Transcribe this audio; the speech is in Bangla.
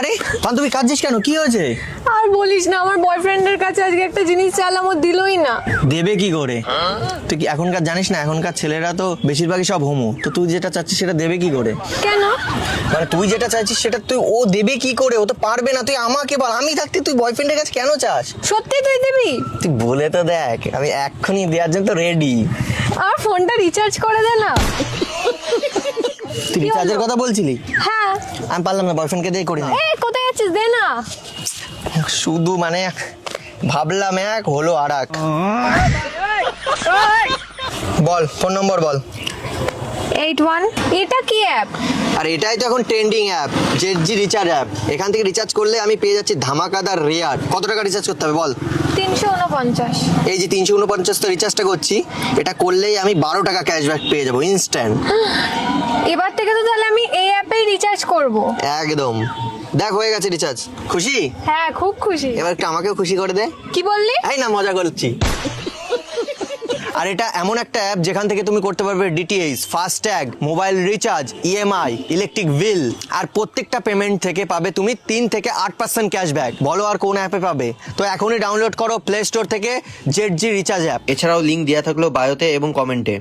আরে বান্ধবী কাঁদছিস কেন, কি হয়েছে? আর বলিস না, আমার বয়ফ্রেন্ডের কাছে আজকে একটা জিনিস চাইলাম, ও দিলই না। দেবে কি করে? তুই কি এখনকার জানিস না, এখনকার ছেলেরা তো বেশিরভাগই সব হোমো। তো তুই যেটা চাচ্ছিস সেটা দেবে কি করে? কেন? মানে তুই যেটা চাইছিস সেটা ও দেবে কি করে? ও তো পারবে না। তুই আমাকে বল, আমি থাকতে তুই বয়ফ্রেন্ডের কাছে কেন চাস? সত্যি তুই দিবি? তুই বলে তো দেখ, আমি এক্ষুনি দেওয়ার জন্য তো রেডি। আমার ফোনটা রিচার্জ করে দে না। তুই রিচার্জের কথা বলছিলি? হ্যাঁ। আমি পারলাম না, বয়ফ্রেন্ডকে দিয়ে করি না। এ কোথায় যাচ্ছিস, দে না। শুধু মানে ভাবলাম এক, হলো আর এক। বল ফোন নম্বর বল। 81। এটা কি অ্যাপ? আর এটাই তো এখন ট্রেন্ডিং অ্যাপ, জেডজি রিচার্জ অ্যাপ। এখান থেকে রিচার্জ করলে আমি পেয়ে যাচ্ছি ধামাকাদার রেয়ার। কত টাকা রিচার্জ করতে হবে বল? 349। এই যে 349 তো রিচার্জটা করছি, এটা করলেই আমি 12 টাকা ক্যাশব্যাক পেয়ে যাবো ইনস্ট্যান্ট। এবার থেকে তো তাহলে আমি এই অ্যাপেই রিচার্জ করব। একদম। দেখ হয়ে গেছে রিচার্জ। খুশি? হ্যাঁ, খুব খুশি। এবার একটু আমাকেও খুশি করে দে। কি বললি? এই না, মজা করছি। আর এটা এমন একটা অ্যাপ যেখান থেকে তুমি করতে পারবে DTH, FASTag, mobile recharge, EMI, electric bill. আর প্রত্যেকটা পেমেন্ট থেকে পাবে তুমি 3 থেকে 8% ক্যাশব্যাক। বলো আর কোন অ্যাপে পাবে? তো এখনই ডাউনলোড করো প্লে স্টোর থেকে জেডজি রিচার্জ অ্যাপ। এছাড়াও লিঙ্ক দেওয়া থাকলো বায়োতে এবং কমেন্টে।